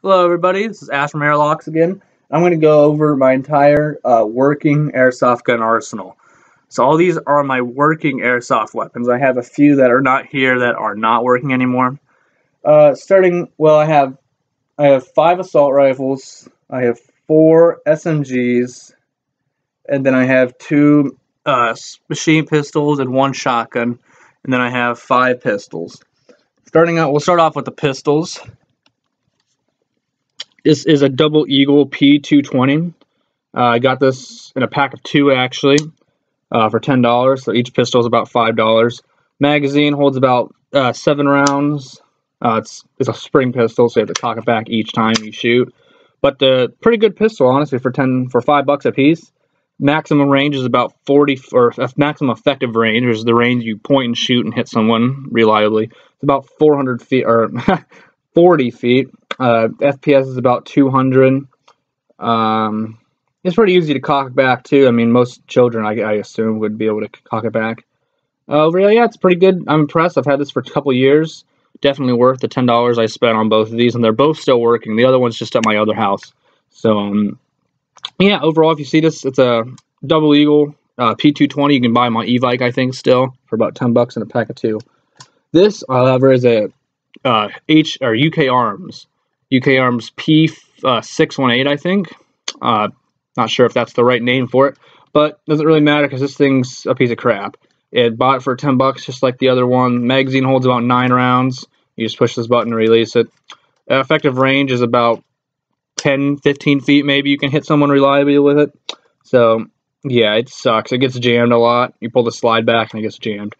Hello everybody, this is Ash from Airlocks again. I'm going to go over my entire working airsoft gun arsenal. So all these are my working airsoft weapons. I have a few that are not here that are not working anymore. I have 5 assault rifles, I have 4 SMGs, and then I have 2 machine pistols and 1 shotgun, and then I have 5 pistols. We'll start off with the pistols. This is a Double Eagle P220. I got this in a pack of 2 actually for $10, so each pistol is about $5. Magazine holds about 7 rounds. It's a spring pistol, so you have to cock it back each time you shoot. But the pretty good pistol, honestly, for $5 a piece. Maximum range is about 40, or maximum effective range, which is the range you point and shoot and hit someone reliably. It's about 400 feet or 40 feet. FPS is about 200. It's pretty easy to cock back too. I mean, most children, I assume, would be able to cock it back. Really, yeah, it's pretty good. I'm impressed. I've had this for a couple years. Definitely worth the $10 I spent on both of these, and they're both still working. The other one's just at my other house. So, yeah, overall, if you see this, it's a Double Eagle P220. You can buy them on eBike, I think, still for about $10 in a pack of 2. This, however, is a UK Arms P618, I think. Not sure if that's the right name for it, but doesn't really matter because this thing's a piece of crap. It bought it for $10 just like the other one. Magazine holds about 9 rounds. You just push this button to release it. Effective range is about 10-15 feet maybe. You can hit someone reliably with it. So yeah, it sucks. It gets jammed a lot. You pull the slide back and it gets jammed.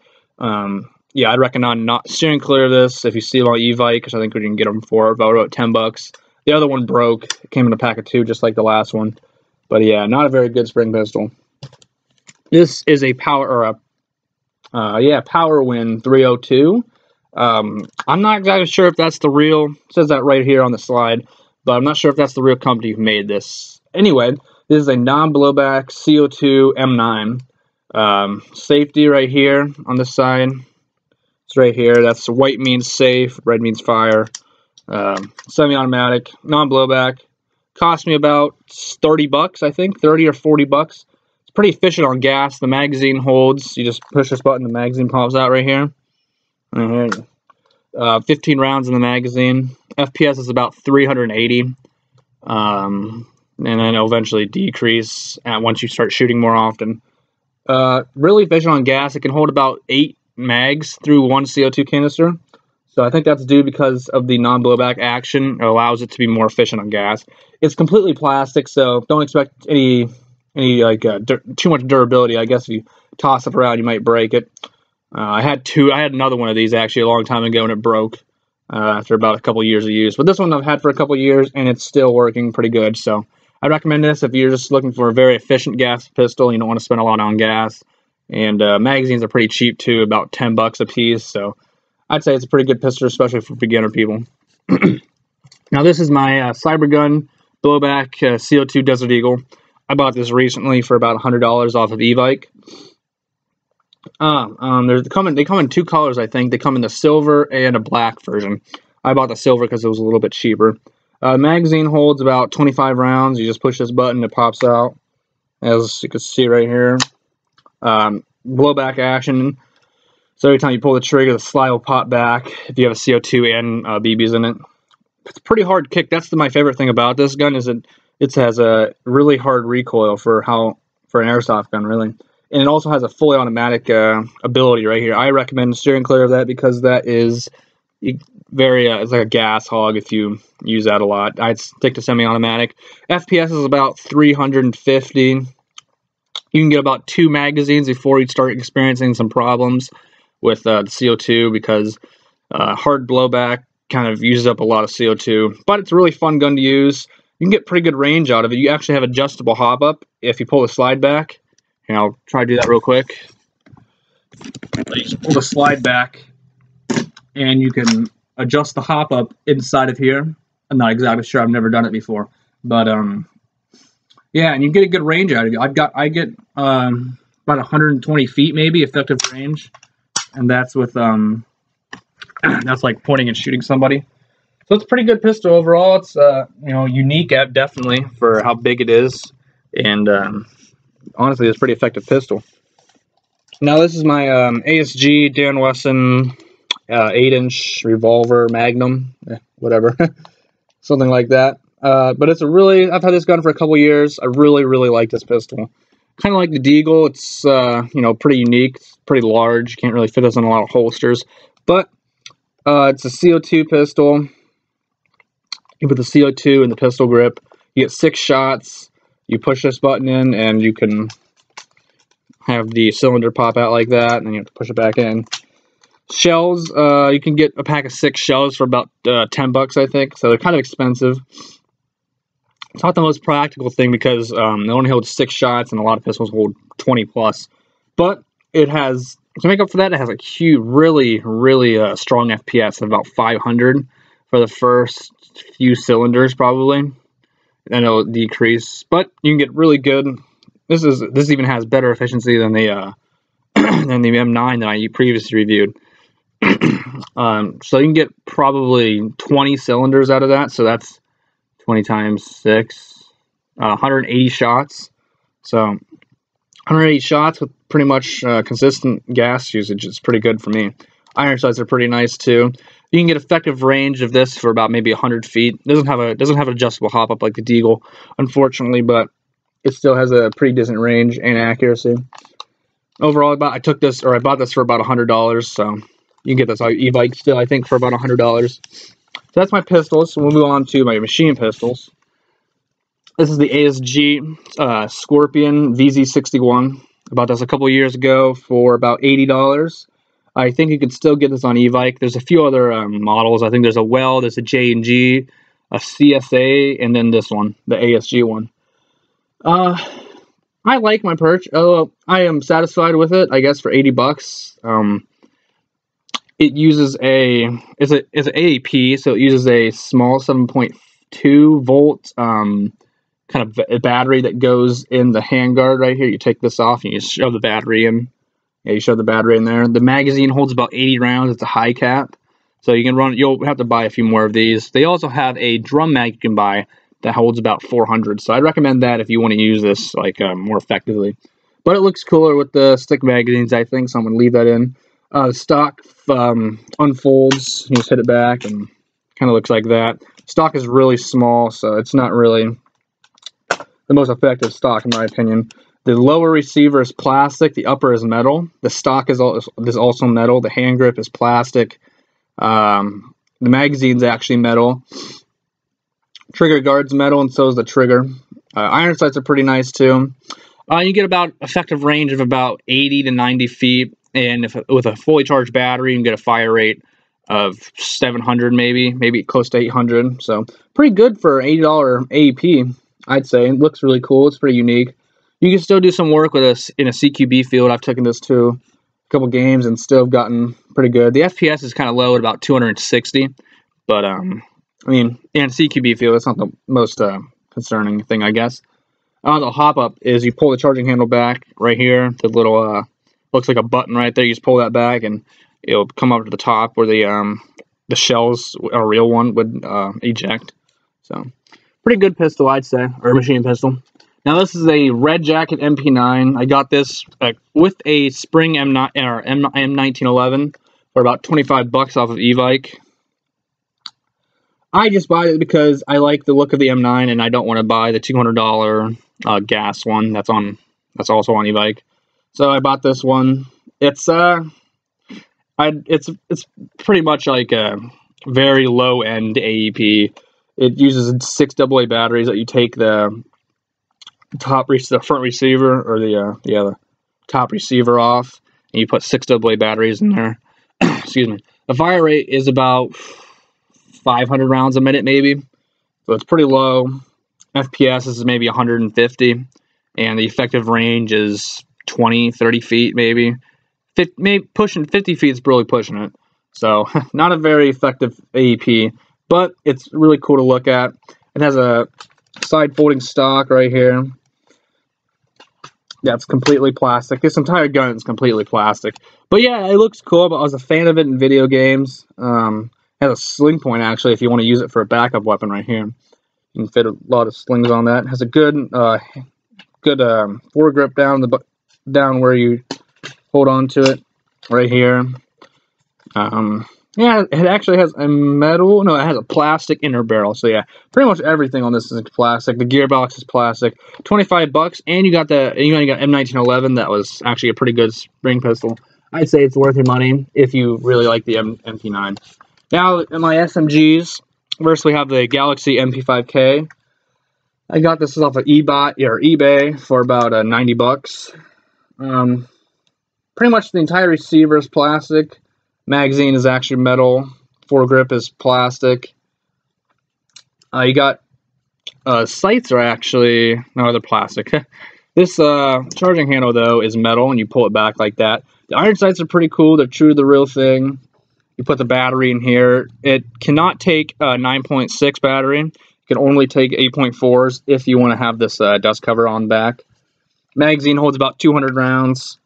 Yeah, I'd recommend not steering clear of this if you see them on eBike, because I think we can get them for about $10. The other one broke. It came in a pack of 2 just like the last one. But yeah, not a very good spring pistol. This is a Power Wind 302. I'm not exactly sure if that's the real, it says that right here on the slide, but I'm not sure if that's the real company who made this. Anyway, this is a non-blowback CO2 M9. Safety right here on this side. It's right here. That's white means safe, red means fire. Semi-automatic, non-blowback. Cost me about $30, I think, 30 or $40. It's pretty efficient on gas. The magazine holds. You just push this button, the magazine pops out right here. 15 rounds in the magazine. FPS is about 380. And then it'll eventually decrease once you start shooting more often. Really efficient on gas. It can hold about 8 mags through 1 CO2 canister. So I think that's due because of the non-blowback action. It allows it to be more efficient on gas. It's completely plastic, so don't expect any too much durability. I guess if you toss it around, you might break it. I had another one of these actually a long time ago, and it broke after about a couple years of use. But this one I've had for a couple years, and it's still working pretty good. So I recommend this if you're just looking for a very efficient gas pistol. You don't want to spend a lot on gas. And magazines are pretty cheap too, about $10 a piece. So I'd say it's a pretty good pistol, especially for beginner people. Now this is my Cybergun blowback CO2 Desert Eagle. I bought this recently for about $100 off of eBike. They come in 2 colors, I think. They come in the silver and a black version. I bought the silver because it was a little bit cheaper. Magazine holds about 25 rounds. You just push this button, it pops out, as you can see right here. Blowback action. So every time you pull the trigger, the slide will pop back if you have a CO2 and BBs in it. It's a pretty hard kick. That's my favorite thing about this gun, is it has a really hard recoil for an airsoft gun, really. And it also has a fully automatic ability right here. I recommend steering clear of that because that is very it's like a gas hog if you use that a lot. I'd stick to semi-automatic. FPS is about 350. You can get about 2 magazines before you start experiencing some problems with the CO2, because hard blowback kind of uses up a lot of CO2. But it's a really fun gun to use. You can get pretty good range out of it. You actually have adjustable hop-up if you pull the slide back. And I'll try to do that real quick. You just pull the slide back, and you can adjust the hop-up inside of here. I'm not exactly sure. I've never done it before. But yeah, and you get a good range out of it. I get about 120 feet maybe effective range, and that's with that's like pointing and shooting somebody. So it's a pretty good pistol overall. It's you know, unique at definitely for how big it is, and honestly, it's a pretty effective pistol. Now this is my ASG Dan Wesson 8-inch revolver Magnum, whatever, something like that. But it's a really, I've had this gun for a couple years. I really like this pistol. Kind of like the Deagle. It's you know, pretty unique. It's pretty large. You can't really fit this in a lot of holsters, but it's a CO2 pistol. You put the CO2 in the pistol grip. You get 6 shots. You push this button in, and you can have the cylinder pop out like that, and then you have to push it back in. Shells, you can get a pack of 6 shells for about 10 bucks, I think, so they're kind of expensive. It's not the most practical thing because they only hold 6 shots, and a lot of pistols hold 20 plus. But it has, to make up for that, it has a huge, really strong FPS of about 500 for the first few cylinders, probably. Then it'll decrease, but you can get really good. This even has better efficiency than the than the M9 that I previously reviewed. So you can get probably 20 cylinders out of that. So that's 20 times 6, 180 shots. So 180 shots with pretty much consistent gas usage is pretty good for me. Iron sights are pretty nice too. You can get effective range of this for about maybe 100 feet. It doesn't have an adjustable hop up like the Deagle, unfortunately, but it still has a pretty decent range and accuracy. Overall, I bought this for about $100, so you can get this on e-bike still, I think, for about $100. So that's my pistols. So we'll move on to my machine pistols. This is the ASG Scorpion VZ61. I bought this a couple years ago for about $80. I think you can still get this on e-bike. There's a few other models. I think there's a Well, there's a J&G, a CSA, and then this one, the ASG one. I like my perch. Oh, I am satisfied with it. I guess for 80 bucks. It uses it's an AAP, so it uses a small 7.2 volt kind of a battery that goes in the handguard right here. You take this off and you just shove the battery in. Yeah, you shove the battery in there. The magazine holds about 80 rounds. It's a high cap, so you can run. You'll have to buy a few more of these. They also have a drum mag you can buy that holds about 400. So I'd recommend that if you want to use this like more effectively. But it looks cooler with the stick magazines, I think, so I'm going to leave that in. Stock unfolds. You just hit it back and kind of looks like that. Stock is really small, so it's not really the most effective stock in my opinion. The lower receiver is plastic. The upper is metal. The stock is also metal. The hand grip is plastic. The magazine's actually metal. Trigger guard's metal, and so is the trigger. Iron sights are pretty nice too. You get about effective range of about 80 to 90 feet, and with a fully charged battery, you can get a fire rate of 700, maybe close to 800. So pretty good for $80 AEP, I'd say. It looks really cool. It's pretty unique. You can still do some work with this in a CQB field. I've taken this to a couple games and still gotten pretty good. The FPS is kind of low at about 260, but I mean, in CQB field, it's not the most concerning thing, I guess. The hop up is you pull the charging handle back right here. The little looks like a button right there. You just pull that back, and it'll come up to the top where the shells, a real one, would eject. So, pretty good pistol, I'd say, or machine pistol. Now this is a Red Jacket MP9. I got this with a Spring M1911 for about 25 bucks off of e-bike. I just bought it because I like the look of the M9 and I don't want to buy the $200 gas one that's also on e-bike. So I bought this one. It's pretty much like a very low end AEP. It uses 6 AA batteries that you take the front receiver or the top receiver off, and you put 6 AA batteries in there. Excuse me. The fire rate is about 500 rounds a minute, maybe. So it's pretty low. FPS is maybe 150, and the effective range is 20, 30 feet, maybe. Maybe pushing 50 feet is really pushing it. So not a very effective AEP, but it's really cool to look at. It has a side folding stock right here. That's completely plastic. This entire gun is completely plastic. But yeah, it looks cool. But I was a fan of it in video games. It has a sling point, actually, if you want to use it for a backup weapon right here. You can fit a lot of slings on that. It has a good foregrip down where you hold on to it, right here. Yeah, it actually has a metal. No, it has a plastic inner barrel. So yeah, pretty much everything on this is plastic. The gearbox is plastic. $25, and you got M1911. That was actually a pretty good spring pistol. I'd say it's worth your money if you really like the MP9. Now, in my SMGs, first we have the Galaxy MP5K. I got this off of eBay for about $90. Pretty much the entire receiver is plastic. Magazine is actually metal. Foregrip is plastic. You got sights are actually no, they're plastic. This charging handle though is metal, and you pull it back like that. The iron sights are pretty cool. They're true to the real thing. You put the battery in here. It cannot take a 9.6 battery. It can only take 8.4s if you want to have this dust cover on back. Magazine holds about 200 rounds.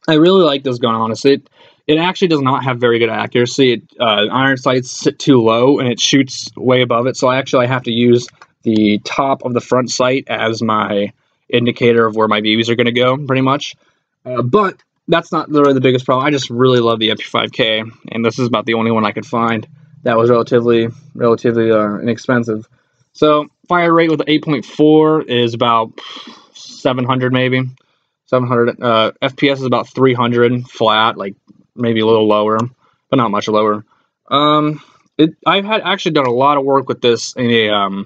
I really like this gun, honestly. It actually does not have very good accuracy. Iron sights sit too low, and it shoots way above it. So I have to use the top of the front sight as my indicator of where my BBs are going to go, pretty much. But that's not really the biggest problem. I just really love the MP5K, and this is about the only one I could find that was relatively inexpensive. So fire rate with 8.4 is about 700 maybe. 700 FPS is about 300 flat, like maybe a little lower, but not much lower. I've actually done a lot of work with this in a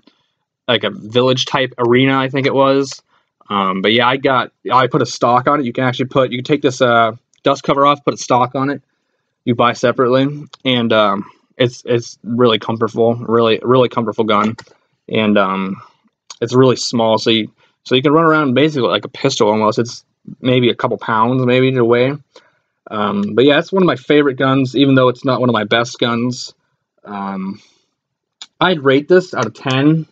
like a village type arena, I think it was. But yeah, I put a stock on it. You can take this dust cover off, put a stock on it. You buy separately, and it's really comfortable, really comfortable gun, and it's really small, so you can run around basically like a pistol almost. It's maybe a couple pounds maybe to weigh. But yeah, it's one of my favorite guns, even though it's not one of my best guns. I'd rate this out of 10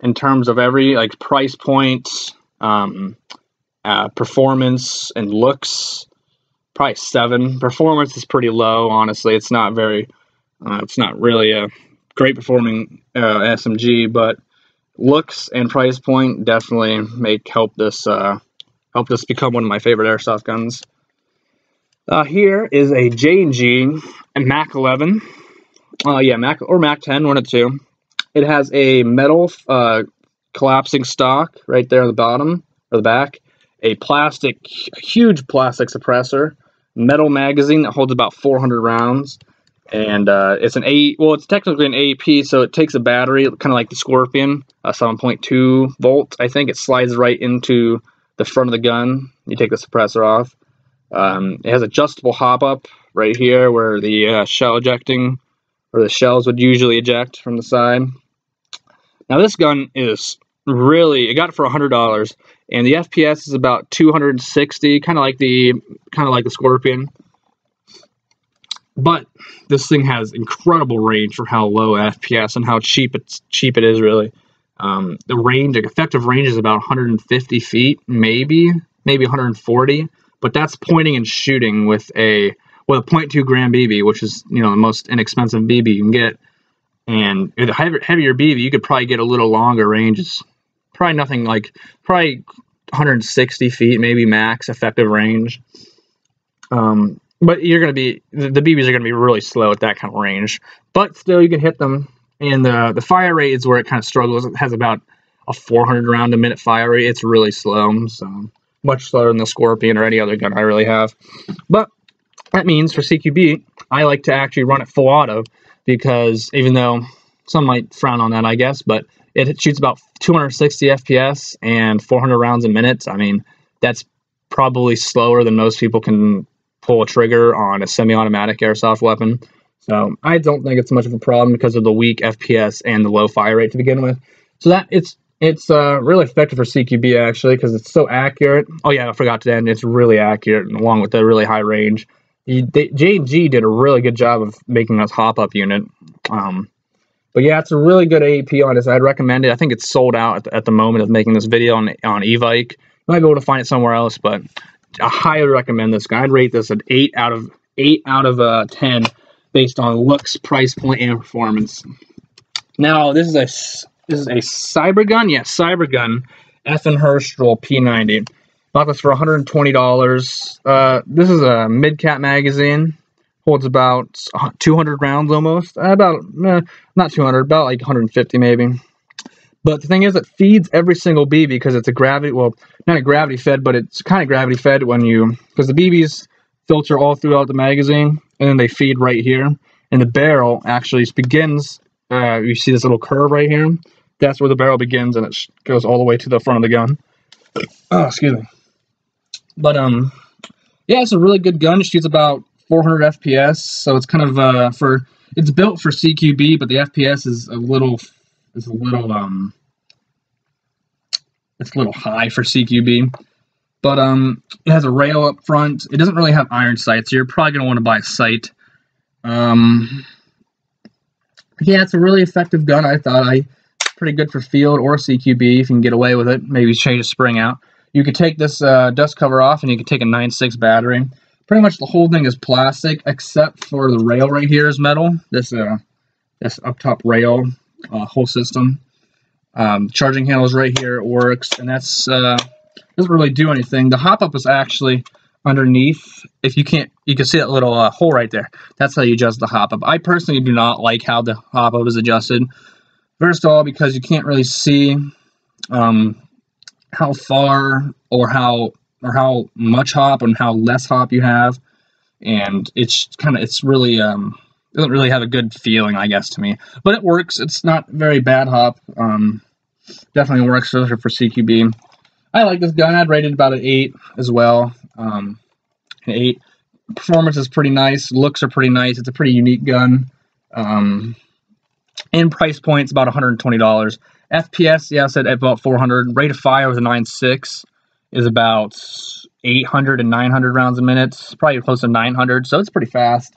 in terms of every price point, performance, and looks. Probably 7. Performance is pretty low, honestly. It's not really a great performing SMG, but looks and price point definitely help this become one of my favorite airsoft guns. Here is a J&G Mac 11. Yeah, Mac 10, one of two. It has a metal collapsing stock right there on the bottom or the back. A huge plastic suppressor. Metal magazine that holds about 400 rounds. And it's it's technically an AEP, so it takes a battery, kind of like the Scorpion, 7.2 volt. I think it slides right into the front of the gun. You take the suppressor off. It has adjustable hop-up right here where the the shells would usually eject from the side. Now this gun is I got it for $100, and the FPS is about 260, kind of like the Scorpion. But this thing has incredible range for how low FPS and how cheap it is, really. The effective range is about 150 feet, maybe 140, but that's pointing and shooting with a 0.2 gram BB, which is the most inexpensive BB you can get. And with a heavier BB, you could probably get a little longer ranges. Probably 160 feet, maybe max effective range. But the BBs are gonna be really slow at that kind of range. But still, you can hit them. And the fire rate is where it kind of struggles. It has about a 400 round a minute fire rate. It's really slow, so much slower than the Scorpion or any other gun I really have. But that means for CQB, I like to actually run it full auto, because even though some might frown on that, I guess, but it shoots about 260 FPS and 400 rounds a minute. I mean, that's probably slower than most people can pull a trigger on a semi-automatic airsoft weapon. So I don't think it's much of a problem because of the weak FPS and the low fire rate to begin with. So that it's really effective for CQB, actually, because it's so accurate. Oh yeah, I forgot to end. It's really accurate, along with the really high range. J&G did a really good job of making this hop-up unit. But yeah, it's a really good AEP on this. I'd recommend it. I think it's sold out at the moment of making this video on Evike. You might be able to find it somewhere else, but I highly recommend this guy. I'd rate this an 8 out of 10. based on looks, price point, and performance. Now this is a cyber gun. Yes, cyber gun. Herstl P90. Bought this for $120. This is a mid-cap magazine. Holds about 200 rounds almost. Not 200, about like 150 maybe. But the thing is, it feeds every single BB because it's a gravity, well, not a gravity fed, but it's kind of gravity fed because the BBs filter all throughout the magazine, and then they feed right here. And the barrel actually begins, you see this little curve right here? That's where the barrel begins, and it goes all the way to the front of the gun. Oh, excuse me. But, yeah, it's a really good gun. It shoots about 400 FPS, so it's kind of, it's built for CQB, but the FPS is a little high for CQB, but it has a rail up front. It doesn't really have iron sights, so you're probably gonna want to buy a sight. Yeah, it's a really effective gun. I thought pretty good for field or CQB if you can get away with it. Maybe change the spring out. You could take this dust cover off, and you could take a 9.6 battery. Pretty much the whole thing is plastic, except for the rail right here is metal. This up top rail. Whole system. Charging handles right here, it works, and that's doesn't really do anything. The hop up is actually underneath. If you can see that little hole right there. That's how you adjust the hop up. I personally do not like how the hop up is adjusted. First of all, because you can't really see how far or how much hop and how less hop you have, and it's really doesn't really have a good feeling, I guess, to me. But it works. It's not very bad hop. Definitely works for CQB. I like this gun. I'd rate it about an 8 as well. An 8. Performance is pretty nice. Looks are pretty nice. It's a pretty unique gun. And price point's about $120. FPS, yeah, I said about 400. Rate of fire with a 9.6 is about 800 and 900 rounds a minute. Probably close to 900, so it's pretty fast.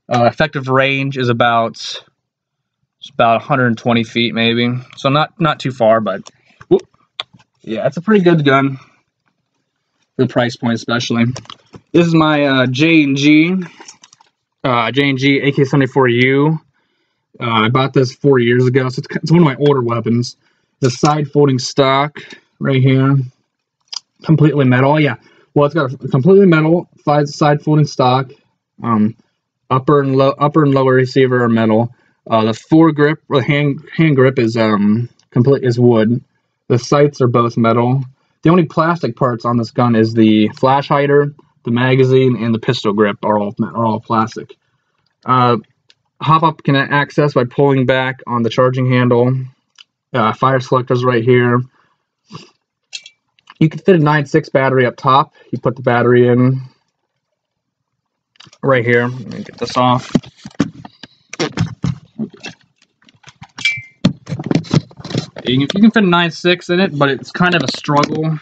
Effective range is about 120 feet maybe, so not too far, but whoop. Yeah, it's a pretty good gun for the price point, especially. This is my J&G AK-74U. I bought this 4 years ago, so it's one of my older weapons. The side folding stock right here, completely metal. Yeah, well, it's got a completely metal side folding stock. Upper and lower receiver are metal. The foregrip or the hand grip is is wood. The sights are both metal. The only plastic parts on this gun is the flash hider, the magazine, and the pistol grip are all plastic. Hop up can access by pulling back on the charging handle. Fire selectors right here. You can fit a 9.6 battery up top. You put the battery in right here. Let me get this off. You can fit a 9.6 in it, but it's kind of a struggle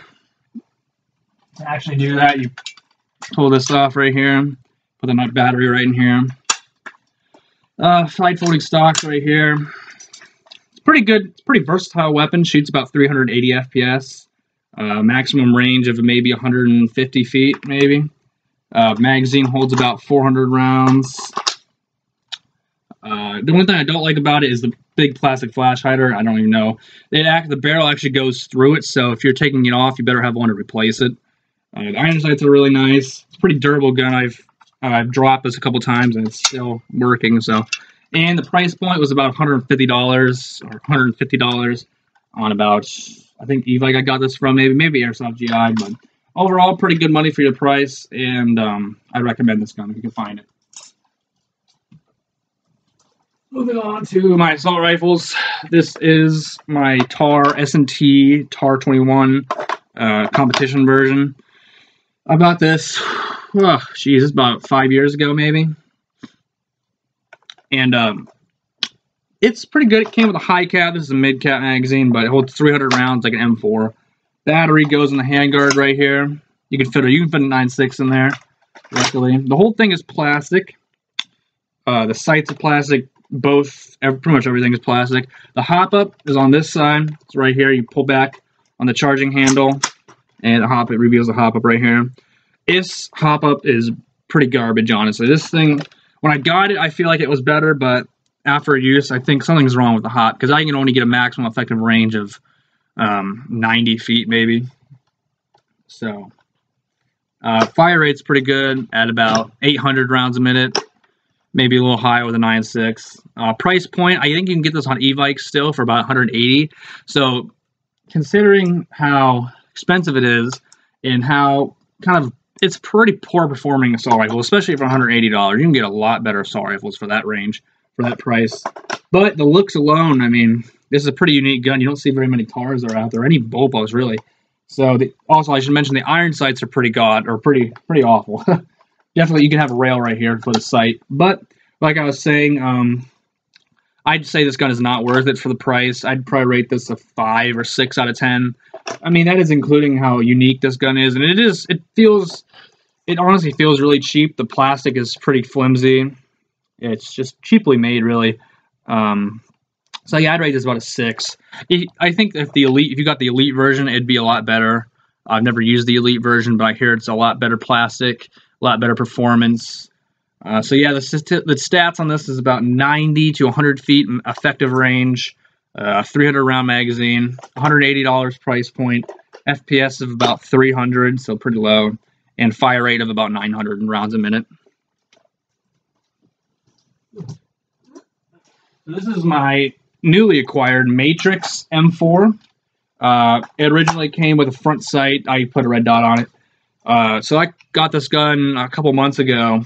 to actually do that. You pull this off right here, put the battery right in here. Side folding stocks right here. It's pretty good. It's a pretty versatile weapon. Shoots about 380 FPS. Maximum range of maybe 150 feet, maybe. Magazine holds about 400 rounds. The one thing I don't like about it is the big plastic flash hider. I don't even know. The barrel actually goes through it, so if you're taking it off, you better have one to replace it. The iron sights are really nice. It's a pretty durable gun. I've dropped this a couple times and it's still working. So, and the price point was about $150 or $150 on about, I think e-bike I got this from, maybe Airsoft GI, but overall pretty good money for your price, and I recommend this gun if you can find it. Moving on to my assault rifles. This is my TAR S&T TAR 21 competition version. I bought this, oh, geez, it's about 5 years ago, maybe. And it's pretty good. It came with a high cap. This is a mid cap magazine, but it holds 300 rounds like an M4. Battery goes in the handguard right here. You can fit a 9.6 in there. Luckily, the whole thing is plastic. The sights are plastic. Pretty much everything is plastic. The hop up is on this side. It's right here. You pull back on the charging handle, and it reveals the hop up right here. This hop up is pretty garbage, honestly. This thing, When I got it, I feel like it was better, but after use, I think something's wrong with the hop because I can only get a maximum effective range of 90 feet maybe. So fire rate's pretty good at about 800 rounds a minute, maybe a little high with a 9.6. Price point, I think you can get this on e-bike still for about 180. So considering how expensive it is and how kind of it's pretty poor performing assault rifle, especially for $180. You can get a lot better assault rifles for that range, for that price. But the looks alone, I mean, this is a pretty unique gun. You don't see very many cars that are out there, any bulbos really. So also, I should mention the iron sights are pretty pretty awful. Definitely, you can have a rail right here for the sight. But like I was saying, I'd say this gun is not worth it for the price. I'd probably rate this a 5 or 6 out of 10. I mean, that is including how unique this gun is, and it honestly feels really cheap. The plastic is pretty flimsy. It's just cheaply made, really. So yeah, I'd rate this about a 6. I think if you got the Elite version, it'd be a lot better. I've never used the Elite version, but I hear it's a lot better plastic, a lot better performance. So yeah, the stats on this is about 90 to 100 feet effective range, 300 round magazine, $180 price point, FPS of about 300, so pretty low, and fire rate of about 900 rounds a minute. This is my newly acquired Matrix M4. It originally came with a front sight. I put a red dot on it. So I got this gun a couple months ago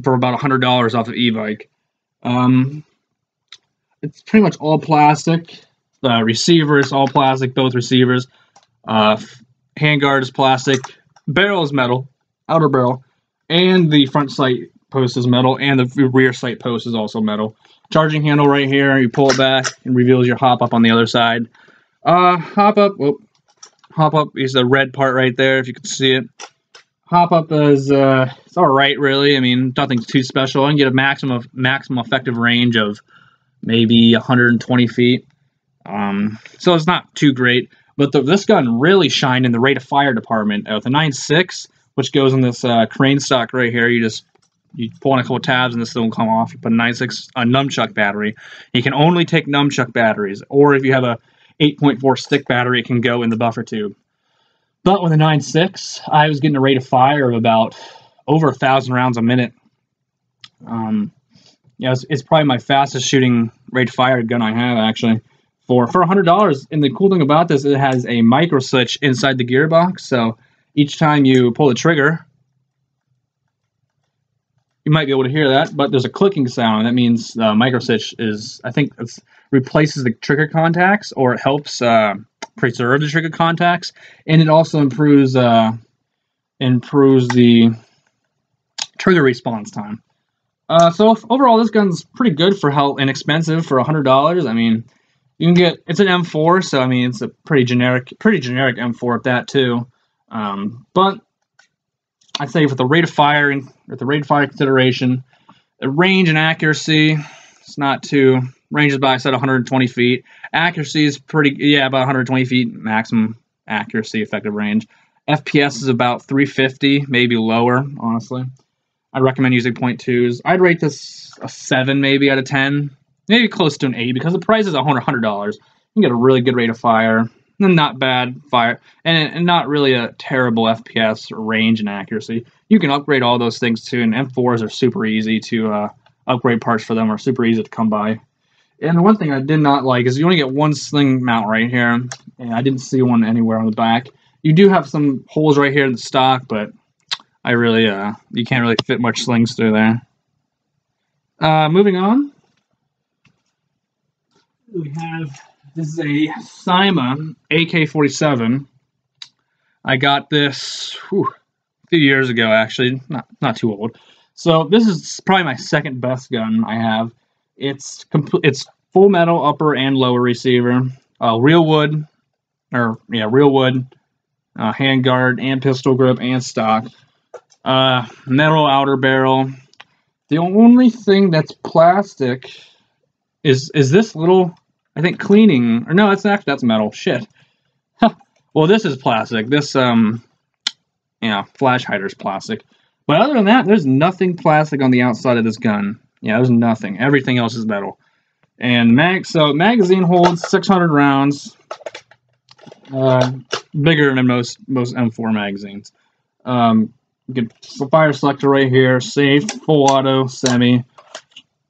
for about $100 off of e-bike. It's pretty much all plastic. The receiver is all plastic, both receivers. Handguard is plastic. Barrel is metal, outer barrel. And the front sight post is metal, and the rear sight post is also metal. Charging handle right here. You pull it back and reveals your hop up on the other side. Hop up is the red part right there, if you can see it. Hop up is it's all right, really. I mean, nothing too special. I can get a maximum effective range of maybe 120 feet. So it's not too great. But this gun really shined in the rate of fire department. With the 9.6, which goes in this crane stock right here, you pull on a couple tabs and this thing will come off. You put a 9.6 nunchuck battery. You can only take nunchuck batteries, or if you have a 8.4 stick battery, it can go in the buffer tube. But with a 9.6, I was getting a rate of fire of about over 1,000 rounds a minute. Yeah, it's probably my fastest shooting rate of fire gun I have, actually. For $100, and the cool thing about this, it has a micro switch inside the gearbox, so each time you pull the trigger, you might be able to hear that, but there's a clicking sound. That means the micro switch I think it replaces the trigger contacts, or it helps preserve the trigger contacts, and it also improves the trigger response time. So overall, this gun's pretty good for how inexpensive for $100. I mean, you can get, it's an M4, so I mean it's a pretty generic M4 at that too. But I'd say with the rate of fire consideration, the range and accuracy, it's not too. Range is about, I said, 120 feet. Accuracy is about 120 feet maximum accuracy, effective range. FPS is about 350, maybe lower, honestly. I'd recommend using .2s. I'd rate this a 7 maybe out of 10. Maybe close to an 8 because the price is $100. You can get a really good rate of fire, and not bad fire, and not really a terrible FPS range and accuracy. You can upgrade all those things too, and M4s are super easy to upgrade. Parts for them are super easy to come by. And the one thing I did not like is you only get one sling mount right here, and I didn't see one anywhere on the back. You do have some holes right here in the stock, but you can't really fit much slings through there. Moving on. This is a Cyma AK-47. I got this a few years ago, actually, not too old. So this is probably my second best gun I have. It's full metal upper and lower receiver, real wood, handguard and pistol grip and stock, metal outer barrel. The only thing that's plastic is this little, I think, cleaning, or no, that's metal. Shit. Well, this is plastic. This flash hider's plastic. But other than that, there's nothing plastic on the outside of this gun. Yeah, there's nothing. Everything else is metal. And magazine holds 600 rounds, bigger than most M4 magazines. Get fire selector right here, safe, full auto, semi,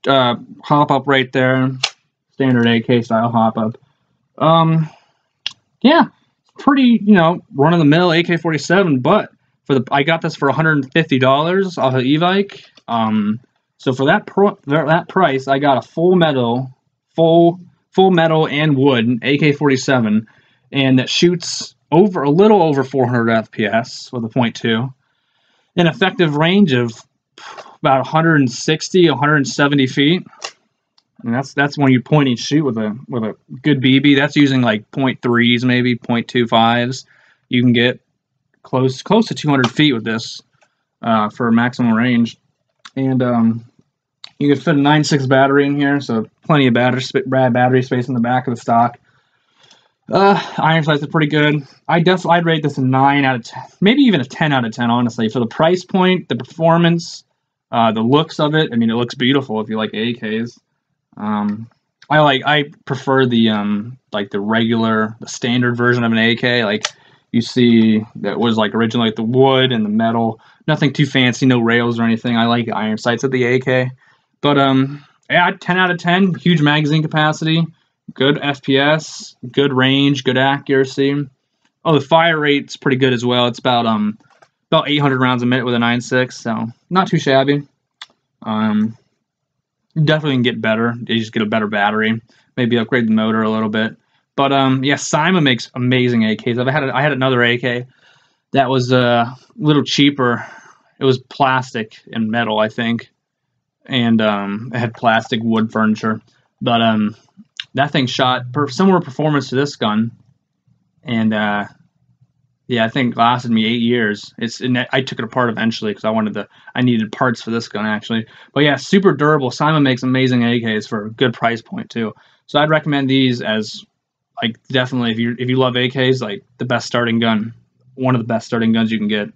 hop up right there, standard AK style hop up. Yeah, pretty, run of the mill AK-47, but I got this for $150 off of Evike. So for that price, I got a full metal and wood AK-47, and that shoots a little over 400 FPS with a .2, an effective range of about 160, 170 feet. And that's when you point and shoot with a good BB. That's using like .3s, maybe .25s. You can get close to 200 feet with this for maximum range. And you can fit a 9.6 battery in here, so plenty of battery space in the back of the stock. Iron sights are pretty good. I'd rate this a 9 out of 10, maybe even a 10 out of 10, honestly. For the price point, the performance, the looks of it. I mean, it looks beautiful if you like AKs. I prefer the the standard version of an AK. Like you see that was like originally like the wood and the metal. Nothing too fancy, no rails or anything. I like iron sights of the AK. But yeah, 10 out of 10. Huge magazine capacity, good FPS, good range, good accuracy. Oh, the fire rate's pretty good as well. It's about 800 rounds a minute with a 9.6, so not too shabby. Definitely can get better. You just get a better battery, maybe upgrade the motor a little bit. But yeah, Simon makes amazing AKs. I had another AK that was a little cheaper. It was plastic and metal, I think, and it had plastic wood furniture. But that thing shot similar performance to this gun, and yeah, I think it lasted me 8 years. I took it apart eventually because I needed parts for this gun actually. But yeah, super durable. Simon makes amazing AKs for a good price point too. So I'd recommend these as like definitely if you love AKs, like the best starting gun, one of the best starting guns you can get.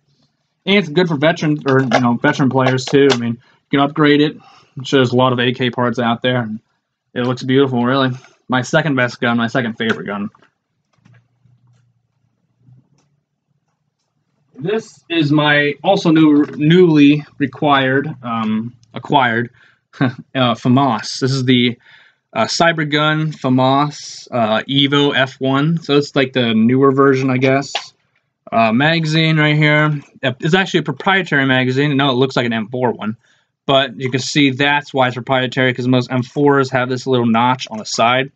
And it's good for veterans or veteran players too. I mean, you can upgrade it. I'm sure there's a lot of AK parts out there. And it looks beautiful, really. My second best gun, my second favorite gun. This is my also newly acquired FAMAS. This is the Cyber Gun FAMAS Evo F1. So it's like the newer version, I guess. Magazine right here. It's actually a proprietary magazine. No, it looks like an M4 one. But you can see that's why it's proprietary, because most M4s have this little notch on the side.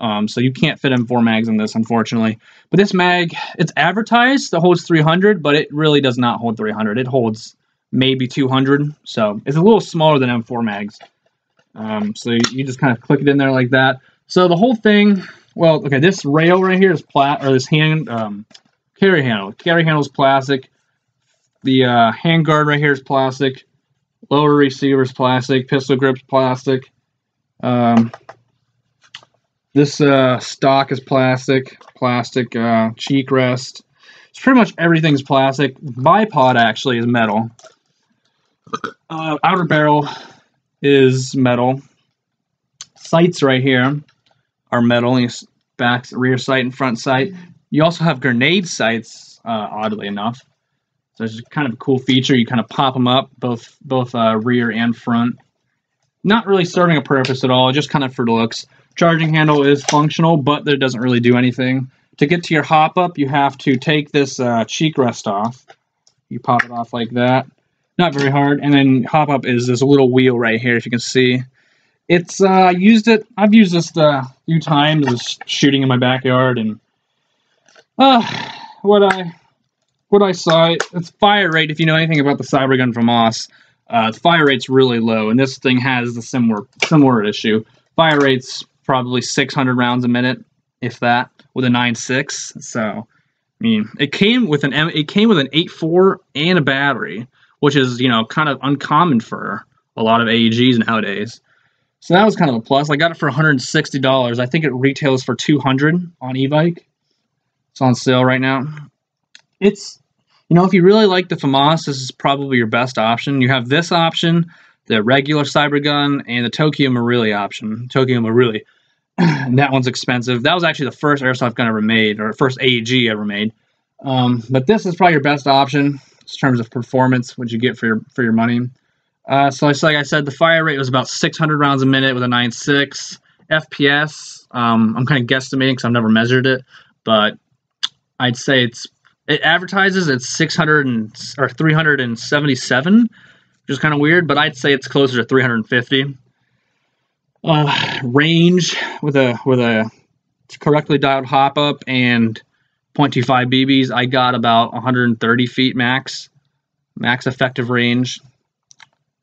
So you can't fit M4 mags in this, unfortunately. But this mag, it's advertised that holds 300, but it really does not hold 300. It holds maybe 200, so it's a little smaller than M4 mags. So you just kind of click it in there like that. So the whole thing, well, okay, this rail right here is this carry handle. Carry handle is plastic. The hand guard right here is plastic. Lower receiver is plastic. Pistol grip's plastic. This stock is plastic cheek rest. It's pretty much everything's plastic. Bipod actually is metal. Outer barrel is metal. Sights right here are metal. Back, rear sight, and front sight. You also have grenade sights, oddly enough. So it's kind of a cool feature. You kind of pop them up, both rear and front. Not really serving a purpose at all, just kind of for looks. Charging handle is functional, but it doesn't really do anything. To get to your hop up, you have to take this cheek rest off. You pop it off like that. Not very hard. And then hop up is this little wheel right here, if you can see. It's I've used this a few times, just shooting in my backyard, and what I saw, its fire rate, if you know anything about the Cyber Gun from Moss, the fire rate's really low, and this thing has the similar issue. Fire rate's probably 600 rounds a minute, if that, with a 9.6. So, I mean, it came with an 8.4 and a battery, which is, kind of uncommon for a lot of AEGs nowadays. So that was kind of a plus. I got it for $160. I think it retails for $200 on Evike. It's on sale right now. It's You know, if you really like the FAMAS, this is probably your best option. You have this option, the regular cyber gun, and the Tokyo Marui option. Tokyo Marui. That one's expensive. That was actually the first airsoft gun ever made, or first AEG ever made. But this is probably your best option in terms of performance, what you get for your money. So it's like I said, the fire rate was about 600 rounds a minute with a 9.6 FPS. I'm kind of guesstimating because I've never measured it, but I'd say it advertises at 377, which is kind of weird, but I'd say it's closer to 350. Range with a correctly dialed hop up and 0.25 BBs, I got about 130 feet max effective range.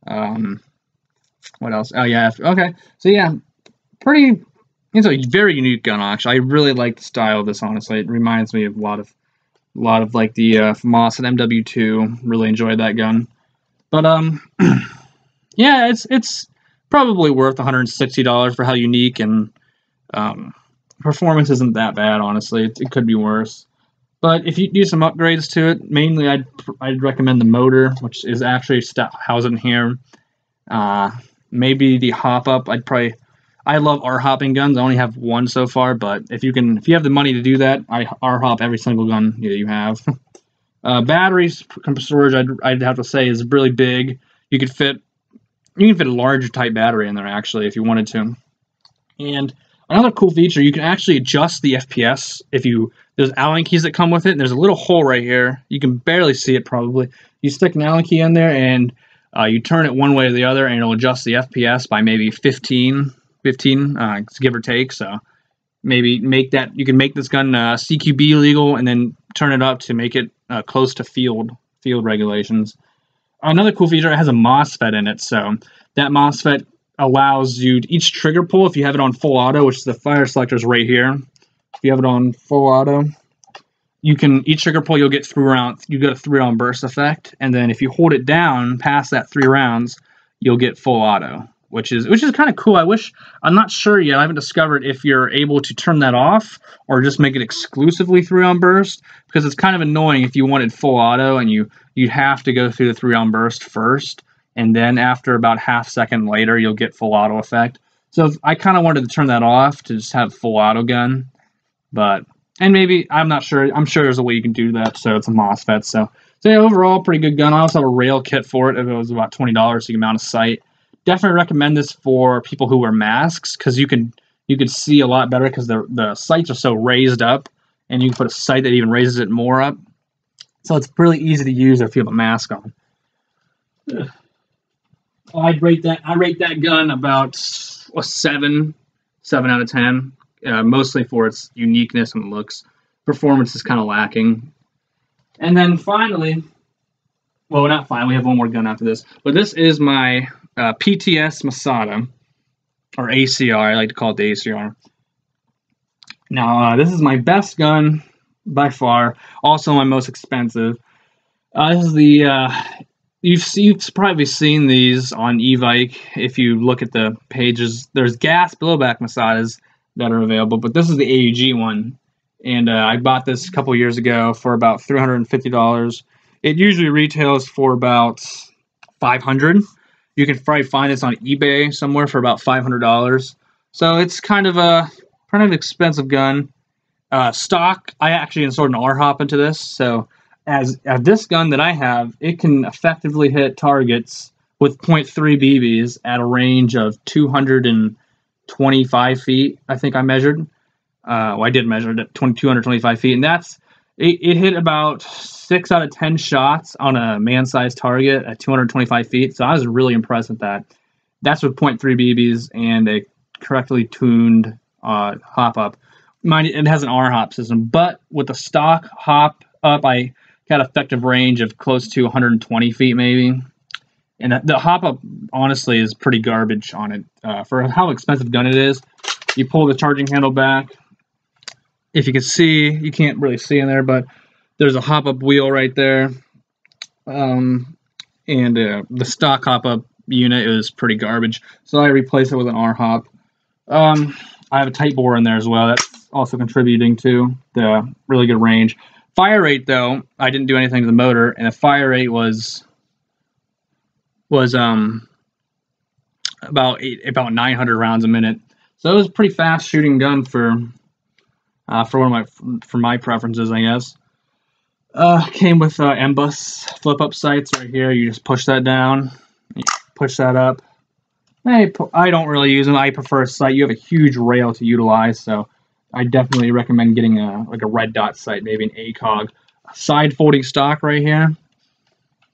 What else? Oh yeah, okay. So yeah, it's a very unique gun actually. I really like the style of this, honestly. It reminds me of a lot of like the FAMAS and MW2. Really enjoyed that gun. But yeah, it's probably worth $160 for how unique, and performance isn't that bad, honestly. It could be worse. But if you do some upgrades to it, mainly I'd recommend the motor, which is actually housed in here. Maybe the hop up. I love R-hopping guns. I only have one so far, but if you have the money to do that, I R-hop every single gun you have. Batteries storage, I'd have to say, is really big. You can fit a larger type battery in there actually if you wanted to. And another cool feature, you can actually adjust the FPS there's Allen keys that come with it, and there's a little hole right here. You can barely see it probably. You stick an Allen key in there and you turn it one way or the other, and it'll adjust the FPS by maybe 15, give or take. So maybe you can make this gun CQB legal, and then turn it up to make it close to field regulations. Another cool feature, it has a MOSFET in it. So that MOSFET allows you each trigger pull, if you have it on full auto, which is the fire selector is right here. If you have it on full auto, each trigger pull you'll get 3 rounds. You get a 3-round burst effect, and then if you hold it down past that 3 rounds, you'll get full auto, which is kind of cool. I'm not sure yet. I haven't discovered if you're able to turn that off or just make it exclusively 3-round burst, because it's kind of annoying if you wanted full auto and you'd have to go through the 3-round burst first, and then after about half second later you'll get full auto effect. So I kind of wanted to turn that off to just have full auto gun, and maybe, I'm not sure. I'm sure there's a way you can do that. So it's a MOSFET. So yeah, overall, pretty good gun. I also have a rail kit for it. It was about $20, so you can mount a sight. Definitely recommend this for people who wear masks, because you can see a lot better because the sights are so raised up, and you can put a sight that even raises it more up. So it's really easy to use if you have a mask on. I rate that gun about a 7 out of 10. Mostly for its uniqueness and looks. Performance is kind of lacking. And then finally, well, not finally, we have one more gun after this, but this is my PTS Masada, or ACR. I like to call it the ACR. Now, this is my best gun by far, also my most expensive. This is the you've probably seen these on eVike. If you look at the pages, there's gas blowback Masadas that are available, but this is the AEG one, and I bought this a couple years ago for about $350. It usually retails for about $500. You can probably find this on eBay somewhere for about $500. So it's kind of expensive gun. Stock, I actually installed an R-hop into this, so as this gun that I have, it can effectively hit targets with 0.3 BBs at a range of 225 feet, I think I measured. I did measure it at 225 feet, and it hit about 6 out of 10 shots on a man-sized target at 225 feet. So I was really impressed with that. That's with 0.3 BBs and a correctly tuned hop up. Mind you, it has an R-hop system, but with the stock hop up, I got effective range of close to 120 feet maybe. And the hop-up, honestly, is pretty garbage on it. For how expensive gun it is, you pull the charging handle back. If you can see, you can't really see in there, but there's a hop-up wheel right there. And the stock hop-up unit is pretty garbage, so I replaced it with an R-hop. I have a tight bore in there as well. That's also contributing to the really good range. Fire rate, though, I didn't do anything to the motor, and the fire rate was about 900 rounds a minute. So it was a pretty fast shooting gun for my preferences, I guess. Came with M-bus flip-up sights right here. You just push that down, you push that up. I don't really use them. I prefer a sight. You have a huge rail to utilize, so I definitely recommend getting a red dot sight, maybe an ACOG. Side folding stock right here.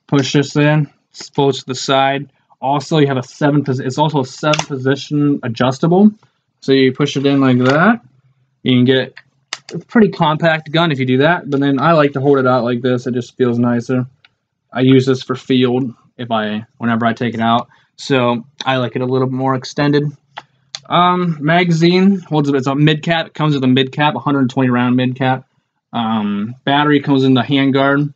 Push this in, folds to the side. Also, you have a 7 position. It's also a 7 position adjustable. So you push it in like that. You can get a pretty compact gun if you do that. But then I like to hold it out like this. It just feels nicer. I use this for field whenever I take it out. So I like it a little more extended. Magazine it's a mid cap. It comes with a mid cap, 120 round mid cap. Battery comes in the handguard.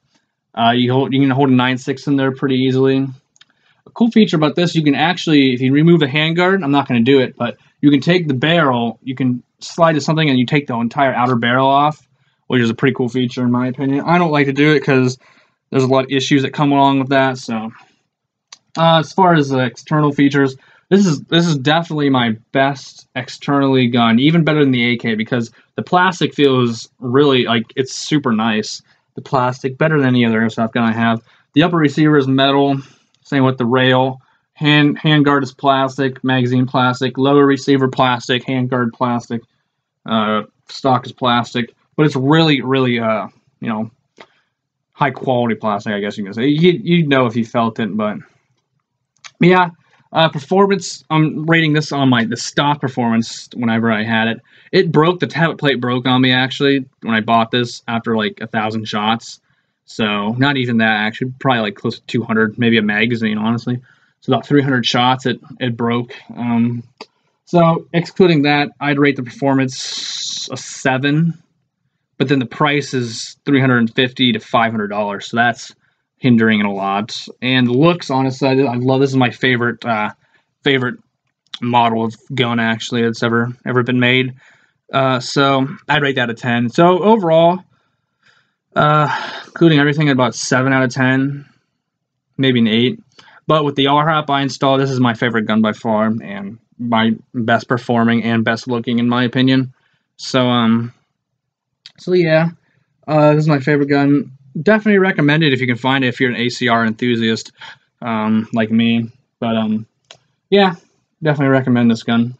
You can hold a 9.6 in there pretty easily. A cool feature about this, you can actually, if you remove the handguard, I'm not going to do it, but you can take the barrel, you can slide to something and you take the entire outer barrel off, which is a pretty cool feature in my opinion. I don't like to do it because there's a lot of issues that come along with that. So as far as the external features, this is definitely my best externally gun, even better than the AK, because the plastic feels really like it's super nice. The plastic, better than any other airsoft gun I have. The upper receiver is metal, same with the rail. Handguard is plastic, magazine plastic, lower receiver plastic, handguard plastic, stock is plastic, but it's really, really, high quality plastic, I guess you can say. You'd know if you felt it, but yeah. Performance, I'm rating this on the stock performance whenever I had it. It broke, the tablet plate broke on me actually when I bought this after like 1,000 shots. So not even that actually, probably like close to 200, maybe a magazine honestly. So about 300 shots it broke. So excluding that, I'd rate the performance a 7, but then the price is $350 to $500. So that's hindering it a lot. And the looks, honestly, I love this. Is my favorite model of gun actually that's ever been made. So I'd rate that a 10. So overall, including everything, about 7 out of 10, maybe an 8. But with the RHAP I installed, this is my favorite gun by far, and my best performing and best looking in my opinion. So so yeah, this is my favorite gun. Definitely recommend it if you can find it, if you're an ACR enthusiast like me. But yeah, definitely recommend this gun.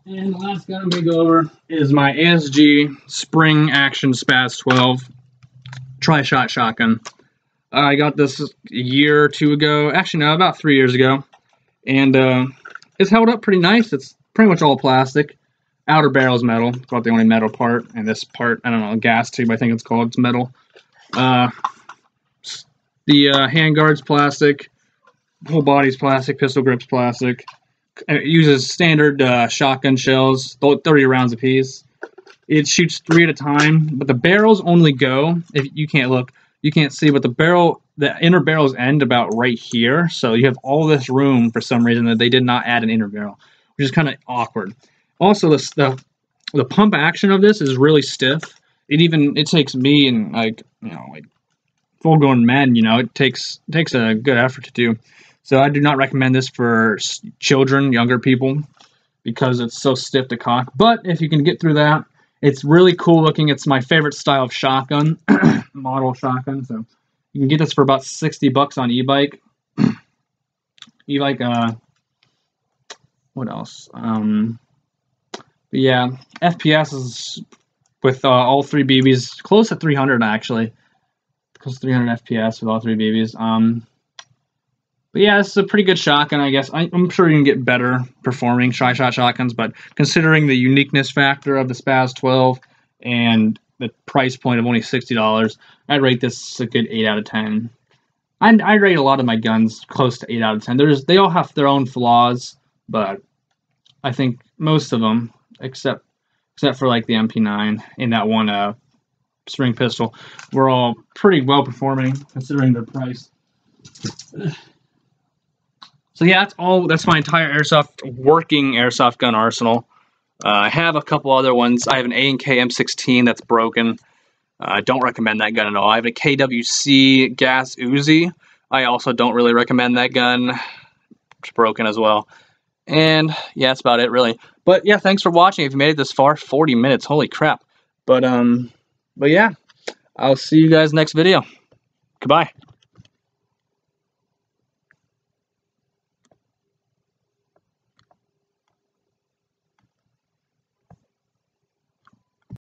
And the last gun I'm going to go over is my ASG Spring Action Spaz 12 tri-shot shotgun. I got this a year or two ago, actually no, about 3 years ago, and it's held up pretty nice. It's pretty much all plastic. Outer barrel is metal. It's about the only metal part, and this part, I don't know, gas tube, I think it's called, it's metal. The handguard's plastic, whole body's plastic, pistol grip's plastic. It uses standard shotgun shells, 30 rounds apiece. It shoots 3 at a time, but the barrels only go, if you can't look, you can't see, but the inner barrels end about right here, so you have all this room for some reason that they did not add an inner barrel, which is kind of awkward. Also, the pump action of this is really stiff. It takes me and like full-grown men, it takes a good effort to do. So I do not recommend this for children, younger people, because it's so stiff to cock. But if you can get through that, it's really cool looking. It's my favorite style of shotgun, model shotgun. So you can get this for about $60 on e-bike. E-bike. What else? But yeah, FPS is with all 3 BBs close to 300 actually. Close to 300 FPS with all 3 BBs. But yeah, this is a pretty good shotgun, I guess. I'm sure you can get better performing tri-shot shotguns, but considering the uniqueness factor of the Spaz 12 and the price point of only $60, I'd rate this a good 8 out of 10. I'd rate a lot of my guns close to 8 out of 10. They all have their own flaws, but I think most of them, except for like the MP9 and that one spring pistol, were all pretty well performing considering their price. So yeah, that's my entire working airsoft gun arsenal. I have a couple other ones. I have an A&K M16 that's broken. I don't recommend that gun at all. I have a KWC gas Uzi. I also don't really recommend that gun. It's broken as well. And yeah, that's about it really. But yeah, thanks for watching. If you made it this far, 40 minutes, holy crap. But yeah, I'll see you guys next video. Goodbye.